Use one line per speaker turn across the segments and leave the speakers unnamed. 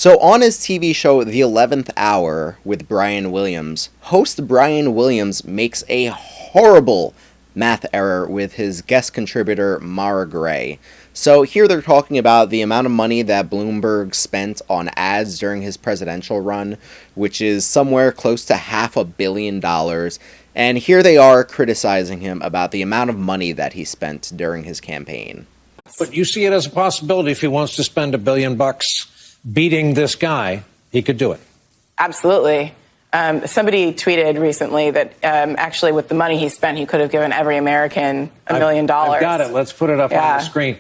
So on his TV show The 11th Hour with Brian Williams, host Brian Williams makes a horrible math error with his guest contributor Mara Gray. So here they're talking about the amount of money that Bloomberg spent on ads during his presidential run, which is somewhere close to $500 million. And here they are criticizing him about the amount of money that he spent during his campaign.
But you see it as a possibility if he wants to spend $1 billion beating this guy, he could do it.
Absolutely. Somebody tweeted recently that actually with the money he spent, he could have given every American $1 million.
I've got it. Let's put it up on the screen.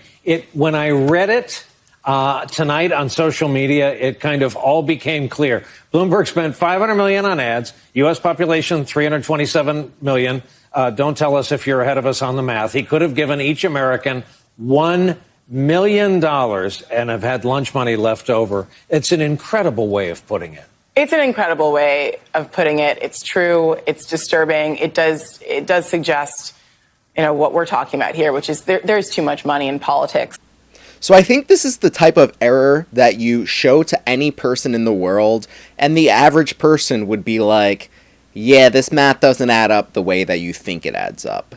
When I read it tonight on social media, it kind of all became clear. Bloomberg spent $500 million on ads. U.S. population, 327 million. Don't tell us if you're ahead of us on the math. He could have given each American $1 million and have had lunch money left over. It's an incredible way of putting it.
It's an incredible way of putting it. It's true. It's disturbing. It does suggest, what we're talking about here, which is there's too much money in politics.
So I think this is the type of error that you show to any person in the world, and the average person would be like, yeah, this math doesn't add up the way that you think it adds up.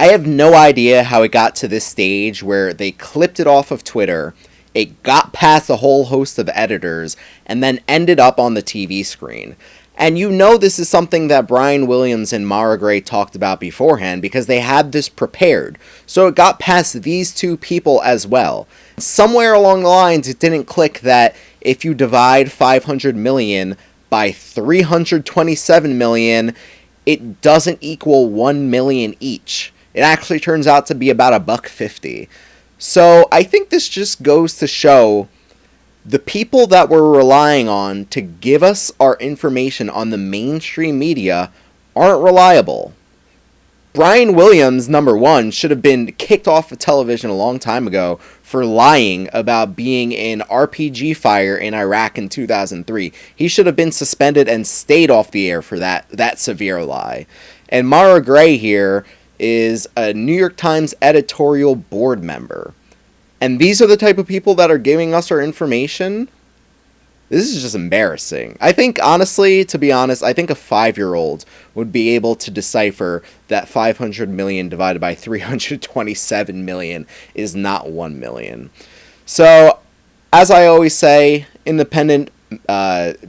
I have no idea how it got to this stage where they clipped it off of Twitter, it got past a whole host of editors, and then ended up on the TV screen. And this is something that Brian Williams and Mara Gray talked about beforehand because they had this prepared. So it got past these two people as well. Somewhere along the lines, it didn't click that if you divide 500 million by 327 million, it doesn't equal 1 million each. It actually turns out to be about $1.50. So I think this just goes to show the people that we're relying on to give us our information on the mainstream media aren't reliable. Brian Williams, number one, should have been kicked off of television a long time ago for lying about being in RPG fire in Iraq in 2003. He should have been suspended and stayed off the air for that severe lie. And Mara Gray here is a New York Times editorial board member. And these are the type of people that are giving us our information? This is just embarrassing. I think, honestly, to be honest, I think a 5-year-old would be able to decipher that 500 million divided by 327 million is not 1 million. So, as I always say, independent,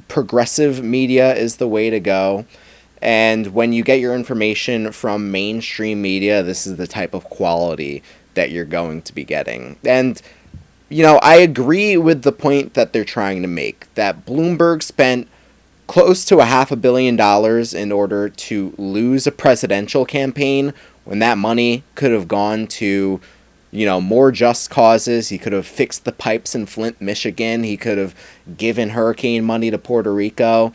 progressive media is the way to go. And when you get your information from mainstream media, this is the type of quality that you're going to be getting. And, I agree with the point that they're trying to make, that Bloomberg spent close to $500 million in order to lose a presidential campaign when that money could have gone to, more just causes. He could have fixed the pipes in Flint, Michigan. He could have given hurricane money to Puerto Rico.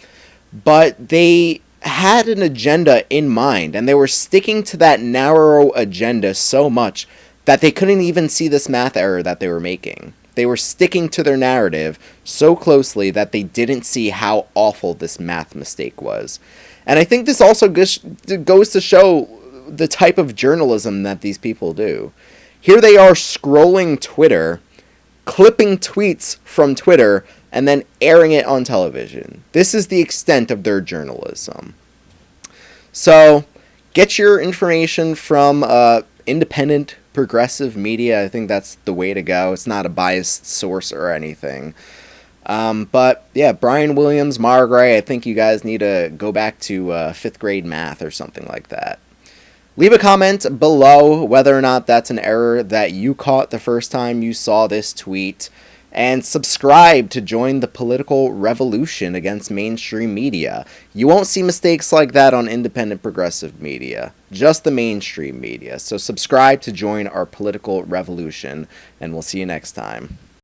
But they had an agenda in mind, and they were sticking to that narrow agenda so much that they couldn't even see this math error that they were making. They were sticking to their narrative so closely that they didn't see how awful this math mistake was. And I think this also goes to show the type of journalism that these people do. Here they are scrolling Twitter, clipping tweets from Twitter, and then airing it on television. This is the extent of their journalism. So, get your information from independent, progressive media. I think that's the way to go. It's not a biased source or anything. But, yeah, Brian Williams, Mara Gray, I think you guys need to go back to 5th grade math or something like that. Leave a comment below whether or not that's an error that you caught the first time you saw this tweet. And subscribe to join the political revolution against mainstream media. You won't see mistakes like that on independent progressive media, just the mainstream media. So subscribe to join our political revolution, and we'll see you next time.